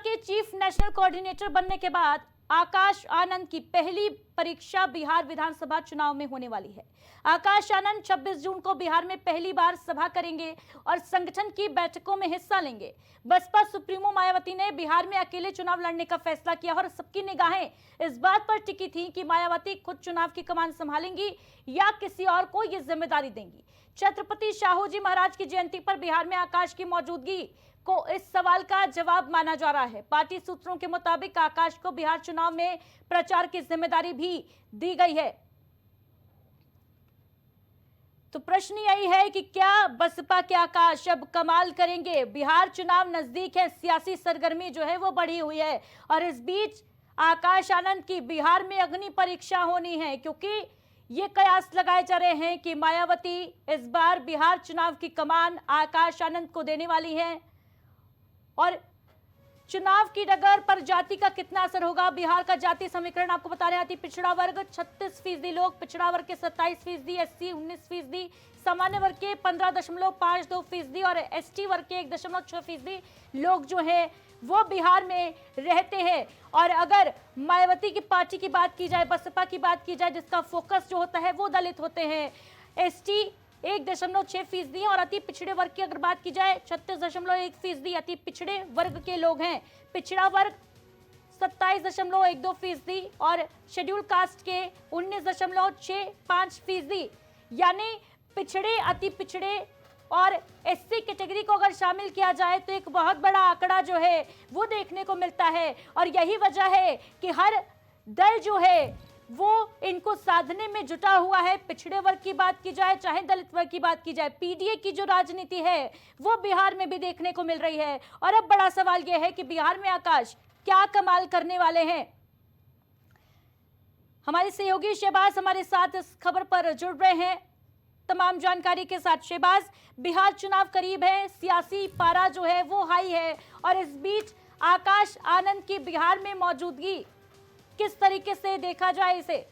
के chief national coordinator बनने के बाद आकाश आनंद की पहली परीक्षा बिहार विधानसभा चुनाव में होने वाली है। आकाश आनंद 26 जून को बिहार में पहली बार सभा करेंगे और संगठन की बैठकों में हिस्सा लेंगे। बसपा सुप्रीमो मायावती ने बिहार में अकेले चुनाव लड़ने का फैसला किया और सबकी निगाहें इस बात पर टिकी थी कि मायावती खुद चुनाव की कमान संभालेंगी या किसी और को यह जिम्मेदारी देंगी। छत्रपति शाहू जी महाराज की जयंती पर बिहार में आकाश की मौजूदगी को इस सवाल का जवाब माना जा रहा है। पार्टी सूत्रों के मुताबिक आकाश को बिहार चुनाव में प्रचार की जिम्मेदारी भी दी गई है। तो प्रश्न यही है कि क्या बसपा के आकाश अब कमाल करेंगे? बिहार चुनाव नजदीक है, सियासी सरगर्मी जो है वो बढ़ी हुई है और इस बीच आकाश आनंद की बिहार में अग्नि परीक्षा होनी है, क्योंकि ये कयास लगाए जा रहे हैं कि मायावती इस बार बिहार चुनाव की कमान आकाश आनंद को देने वाली है। और चुनाव की डगर पर जाति का कितना असर होगा? बिहार का जाति समीकरण आपको बता रहे हैं। अति पिछड़ा वर्ग 36% लोग, पिछड़ा वर्ग के 27%, एससी 19%, सामान्य वर्ग के 15.52% और एसटी वर्ग के 1.6% लोग जो है वो बिहार में रहते हैं। और अगर मायावती की पार्टी की बात की जाए, बसपा की बात की जाए, जिसका फोकस जो होता है वो दलित होते हैं, एसटी 1.6% और अति पिछड़े वर्ग की अगर बात की जाए 36.1% अति पिछड़े वर्ग के लोग हैं। पिछड़ा वर्ग 27.12% और शेड्यूल कास्ट के 19.65%। यानी पिछड़े, अति पिछड़े और एससी कैटेगरी को अगर शामिल किया जाए तो एक बहुत बड़ा आंकड़ा जो है वो देखने को मिलता है। और यही वजह है कि हर दल जो है वो इनको साधने में जुटा हुआ है। पिछड़े वर्ग की बात की जाए चाहे दलित वर्ग की बात की जाए, पीडीए की जो राजनीति है वो बिहार में भी देखने को मिल रही है। और अब बड़ा सवाल यह है कि बिहार में आकाश क्या कमाल करने वाले हैं। हमारे सहयोगी शहबाज हमारे साथ इस खबर पर जुड़ रहे हैं तमाम जानकारी के साथ। शहबाज, बिहार चुनाव करीब है, सियासी पारा जो है वो हाई है और इस बीच आकाश आनंद की बिहार में मौजूदगी किस तरीके से देखा जाए इसे?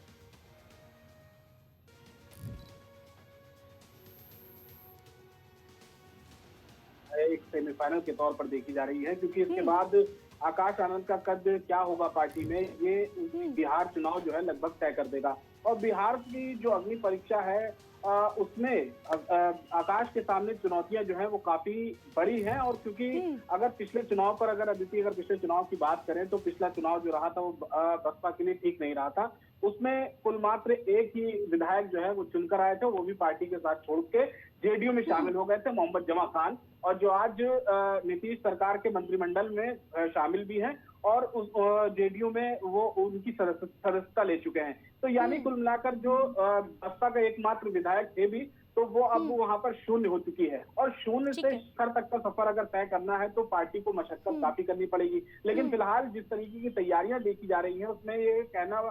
एक सेमीफाइनल के तौर पर देखी जा रही है, क्योंकि इसके बाद आकाश आनंद का कद क्या होगा पार्टी में, ये बिहार चुनाव जो है लगभग तय कर देगा। और बिहार की जो अग्नि परीक्षा है उसमें आकाश के सामने चुनौतियां जो है वो काफी बड़ी हैं। और क्योंकि अगर पिछले चुनाव पर अगर पिछले चुनाव की बात करें तो पिछला चुनाव जो रहा था वो बसपा के लिए ठीक नहीं रहा था। उसमें कुल मात्र एक ही विधायक जो है वो चुनकर आए थे, वो भी पार्टी के साथ छोड़ के जेडीयू में शामिल हो गए थे, मोहम्मद जमा खान, और जो आज नीतीश सरकार के मंत्रिमंडल में शामिल भी हैं और उस जेडीयू में वो उनकी सदस्यता ले चुके हैं। तो यानी कुल मिलाकर जो बसपा का एकमात्र विधायक थे भी, तो वो अब वहां पर शून्य हो चुकी है। और शून्य से शिखर तक का सफर अगर तय करना है तो पार्टी को मशक्कत काफी करनी पड़ेगी। लेकिन फिलहाल जिस तरीके की तैयारियां देखी जा रही हैं उसमें ये कहना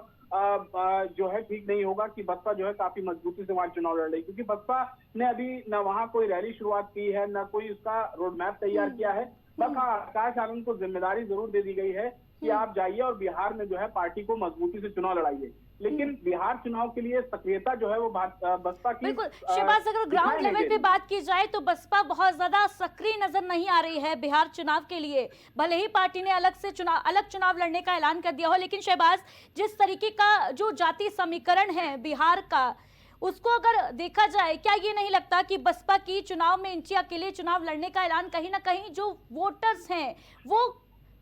जो है ठीक नहीं होगा कि बसपा जो है काफी मजबूती से वहां चुनाव लड़ रही, क्योंकि बसपा ने अभी न वहां कोई रैली शुरुआत की है, न कोई उसका रोड मैप तैयार किया है। बस हाँ, आकाश आनंद को जिम्मेदारी जरूर दे दी गई है कि आप जाइए और बिहार में जो है पार्टी को मजबूती से चुनाव लड़ाइए। लेकिन बिहार चुनाव के लिए सक्रियता जो है वो बसपा की, बिल्कुल शहबाज, अगर ग्राउंड लेवल पे बात की जाए तो बसपा बहुत ज्यादा सक्रिय नजर नहीं आ रही है बिहार चुनाव के लिए। भले ही पार्टी ने अलग चुनाव लड़ने का ऐलान कर दिया हो, लेकिन शहबाज, जिस तरीके का जो जाति समीकरण है बिहार का, उसको अगर देखा जाए, क्या ये नहीं लगता कि बसपा की चुनाव में इंची अकेले चुनाव लड़ने का ऐलान कहीं ना कहीं जो वोटर्स हैं वो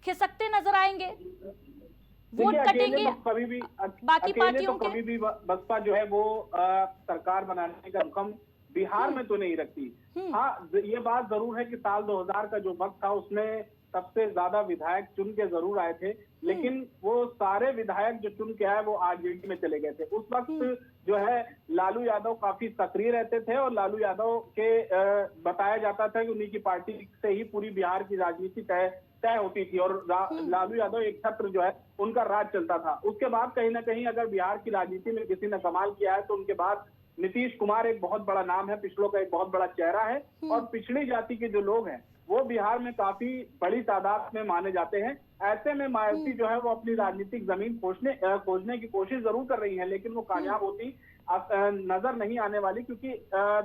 खिसकते नजर आएंगे, वोट कटेंगे तो कभी भी बाकी पार्टियों के? कभी भी बसपा जो है वो सरकार बनाने का रकम बिहार में तो नहीं रखती। हाँ, ये बात जरूर है कि साल 2000 का जो वक्त था उसमें सबसे ज्यादा विधायक चुन के जरूर आए थे, लेकिन वो सारे विधायक जो चुन के आए वो आरजेडी में चले गए थे। उस वक्त जो है लालू यादव काफी सक्रिय रहते थे और लालू यादव के बताया जाता था कि उन्हीं की पार्टी से ही पूरी बिहार की राजनीति तय होती थी और लालू यादव एक छत्र जो है उनका राज चलता था। उसके बाद कहीं ना कहीं अगर बिहार की राजनीति में किसी ने कमाल किया है तो उनके बाद नीतीश कुमार एक बहुत बड़ा नाम है, पिछड़ों का एक बहुत बड़ा चेहरा है। और पिछड़ी जाति के जो लोग हैं वो बिहार में काफी बड़ी तादाद में माने जाते हैं। ऐसे में मायावती जो है वो अपनी राजनीतिक जमीन खोजने की कोशिश जरूर कर रही है, लेकिन वो कामयाब होती नजर नहीं आने वाली, क्योंकि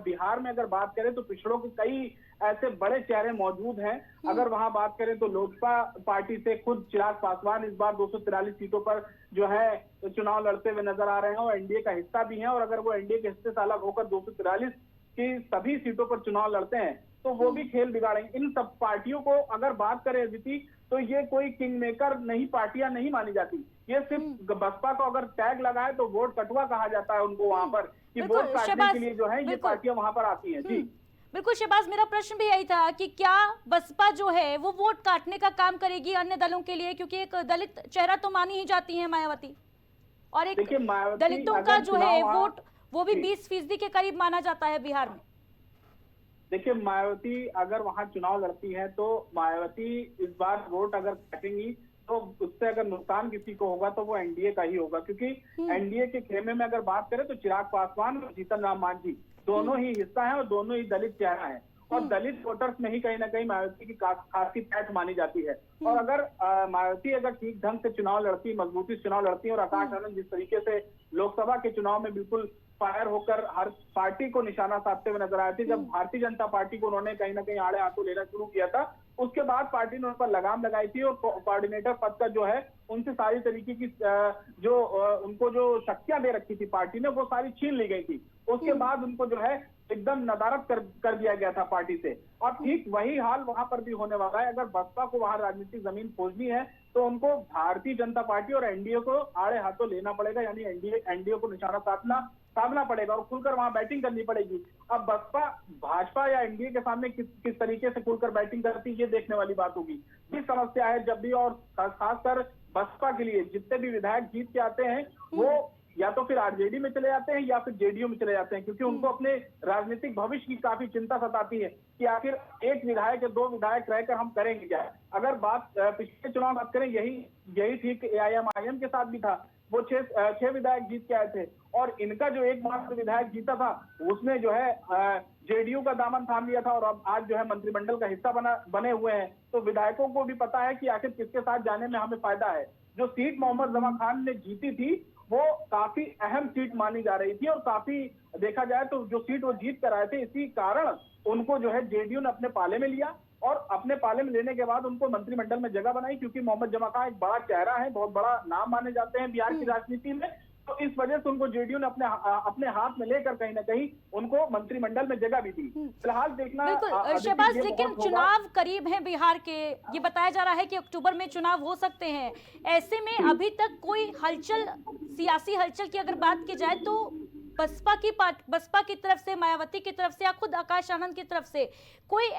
बिहार में अगर बात करें तो पिछड़ों के कई ऐसे बड़े चेहरे मौजूद हैं। अगर वहां बात करें तो लोजपा पार्टी से खुद चिराग पासवान इस बार 243 सीटों पर जो है चुनाव लड़ते हुए नजर आ रहे हैं और एनडीए का हिस्सा भी हैं, और अगर वो एनडीए के हिस्से से अलग होकर 243 की सभी सीटों पर चुनाव लड़ते हैं तो वो भी खेल बिगाड़ेंगे। इन सब पार्टियों को अगर बात करें अदिति, तो ये कोई किंग मेकर नहीं, पार्टियां नहीं मानी जाती। ये सिर्फ बसपा को अगर टैग लगाए तो वोट कटुआ कहा जाता है उनको वहां पर, कि वोट काटने के लिए जो है ये पार्टियां वहां पर आती हैं। जी बिल्कुल शहबाज, मेरा प्रश्न भी यही था कि क्या बसपा जो है वो वोट काटने का काम करेगी अन्य दलों के लिए, क्योंकि एक दलित चेहरा तो मानी ही जाती है मायावती, और एक दलितों का जो है वोट वो भी 20% के करीब माना जाता है बिहार में। देखिए, मायावती अगर वहां चुनाव लड़ती है तो मायावती इस बार वोट अगर काटेंगी तो उससे अगर नुकसान किसी को होगा तो वो एनडीए का ही होगा, क्योंकि एनडीए के खेमे में अगर बात करें तो चिराग पासवान और जीतन राम मांझी दोनों ही हिस्सा हैं और दोनों ही दलित चेहरा हैं, और दलित वोटर्स में ही कहीं ना कहीं मायावती की खासी पैठ मानी जाती है। और अगर मायावती अगर ठीक ढंग से चुनाव लड़ती, मजबूती से चुनाव लड़ती है, और आकाश आनंद जिस तरीके से लोकसभा के चुनाव में बिल्कुल फायर होकर हर पार्टी को निशाना साधते हुए नजर आए थे, जब भारतीय जनता पार्टी को उन्होंने कहीं ना कहीं आड़े हाथों लेना शुरू किया था, उसके बाद पार्टी ने उन पर लगाम लगाई थी और कोऑर्डिनेटर पद का जो है उनसे सारी तरीके की जो उनको जो शक्तियां दे रखी थी पार्टी ने वो सारी छीन ली गई थी। उसके बाद उनको जो है एकदम नदारद कर दिया गया था पार्टी से, और ठीक वही हाल वहां पर भी होने वाला है। अगर बसपा को वहां राजनीतिक जमीन खोजनी है तो उनको भारतीय जनता पार्टी और एनडीए को आड़े हाथों लेना पड़ेगा, यानी एनडीए को निशाना साधना पड़ेगा और खुलकर वहां बैटिंग करनी पड़ेगी। अब बसपा भाजपा या एनडीए के सामने किस तरीके से खुलकर बैटिंग करती है ये देखने वाली बात होगी। ये समस्या है जब भी, और खासकर बसपा के लिए जितने भी विधायक जीत के आते हैं वो या तो फिर आरजेडी में चले जाते हैं या फिर जेडीयू में चले जाते हैं, क्योंकि उनको अपने राजनीतिक भविष्य की काफी चिंता सताती है कि आखिर एक विधायक या दो विधायक रहकर हम करेंगे क्या। अगर बात पिछले चुनाव बात करें, यही ठीक एआईएमआईएम के साथ भी था। वो छह विधायक जीत के आए थे और इनका जो एकमात्र विधायक जीता था उसने जो है जेडीयू का दामन थाम लिया था, और अब आज जो है मंत्रिमंडल का हिस्सा बने हुए हैं। तो विधायकों को भी पता है कि आखिर किसके साथ जाने में हमें फायदा है। जो सीट मोहम्मद जमा खान ने जीती थी वो काफी अहम सीट मानी जा रही थी, और काफी देखा जाए तो जो सीट वो जीत कर आए थे इसी कारण उनको जो है जेडीयू ने अपने पाले में लिया, और अपने पाले में लेने के बाद उनको मंत्रिमंडल में जगह बनाई, क्योंकि मोहम्मद जमा खान एक बड़ा चेहरा है, बहुत बड़ा नाम माने जाते हैं बिहार की राजनीति में। तो इस वजह से उनको जेडीयू ने अपने हाथ में लेकर कहीं ना कहीं उनको मंत्रिमंडल में जगह भी दी। फिलहाल देखना। बिल्कुल शहबाज, लेकिन चुनाव करीब है बिहार के, ये बताया जा रहा है कि अक्टूबर में चुनाव हो सकते हैं। ऐसे में अभी तक कोई हलचल, सियासी हलचल की अगर बात की जाए तो बसपा की तरफ से, मायावती की तरफ से या खुद आकाश आनंद की तरफ से कोई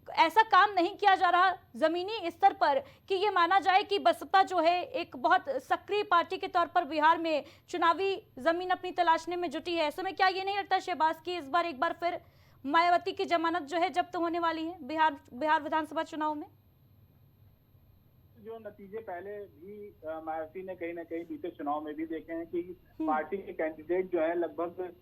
ऐसा काम नहीं किया जा रहा जमीनी स्तर पर कि ये माना जाए कि बसपा जो है एक बहुत सक्रिय पार्टी के तौर पर बिहार में चुनावी जमीन अपनी तलाशने में जुटी है। ऐसे में क्या ये नहीं लगता शहबाज की इस बार एक बार फिर मायावती की जमानत जो है जब्त होने वाली है बिहार विधानसभा चुनाव में? जो नतीजे पहले भी मायावती ने कहीं ना कहीं बीते चुनाव में भी देखे हैं कि पार्टी के कैंडिडेट जो है लगभग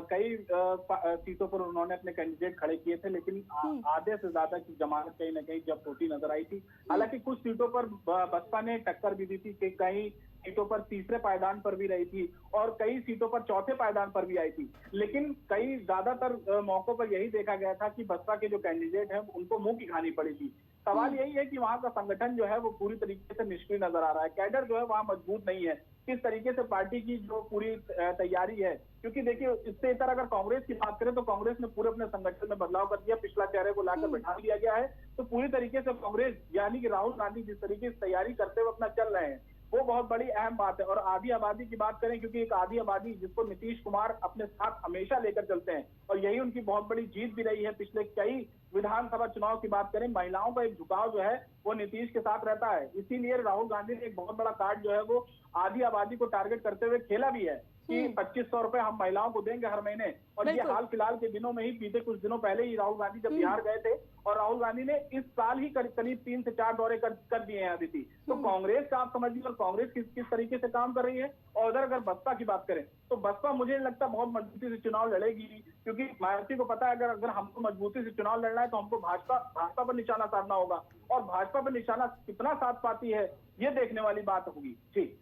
कई सीटों पर उन्होंने अपने कैंडिडेट खड़े किए थे, लेकिन आधे से ज्यादा की जमानत कहीं ना कहीं जब्त होती नजर आई थी। हालांकि कुछ सीटों पर बसपा ने टक्कर भी दी थी, कि कई सीटों पर तीसरे पायदान पर भी रही थी और कई सीटों पर चौथे पायदान पर भी आई थी, लेकिन कई ज्यादातर मौकों पर यही देखा गया था कि बसपा के जो कैंडिडेट हैं उनको मुंह की खानी पड़ी थी। सवाल यही है कि वहां का संगठन जो है वो पूरी तरीके से निष्क्रिय नजर आ रहा है, कैडर जो है वहां मजबूत नहीं है। किस तरीके से पार्टी की जो पूरी तैयारी है, क्योंकि देखिए इससे इतर अगर कांग्रेस की बात करें तो कांग्रेस ने पूरे अपने संगठन में बदलाव कर दिया, पिछला चेहरे को लाकर बैठा दिया गया है। तो पूरी तरीके से कांग्रेस यानी कि राहुल गांधी जिस तरीके से तैयारी करते हुए अपना चल रहे हैं वो बहुत बड़ी अहम बात है। और आधी आबादी की बात करें, क्योंकि एक आधी आबादी जिसको नीतीश कुमार अपने साथ हमेशा लेकर चलते हैं और यही उनकी बहुत बड़ी जीत भी रही है। पिछले कई विधानसभा चुनाव की बात करें, महिलाओं का एक झुकाव जो है वो नीतीश के साथ रहता है, इसीलिए राहुल गांधी ने एक बहुत बड़ा कार्ड जो है वो आधी आबादी को टारगेट करते हुए खेला भी है कि 2500 रुपए हम महिलाओं को देंगे हर महीने। और ये हाल फिलहाल के दिनों में ही, बीते कुछ दिनों पहले ही राहुल गांधी जब बिहार गए थे, और राहुल गांधी ने इस साल ही करीब 3 से 4 दौरे कर दिए हैं अदिति। तो कांग्रेस का आप समझिए और कांग्रेस किस तरीके से काम कर रही है। और उधर अगर बसपा की बात करें तो बसपा मुझे नहीं लगता बहुत मजबूती से चुनाव लड़ेगी, क्योंकि मायावती को पता है अगर हमको मजबूती से चुनाव लड़ना है तो हमको भाजपा पर निशाना साधना होगा, और भाजपा पर निशाना कितना साध पाती है ये देखने वाली बात होगी। ठीक,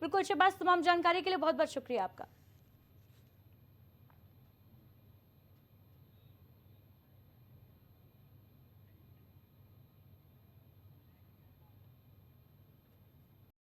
बिल्कुल शहबाज, तमाम जानकारी के लिए बहुत बहुत शुक्रिया आपका।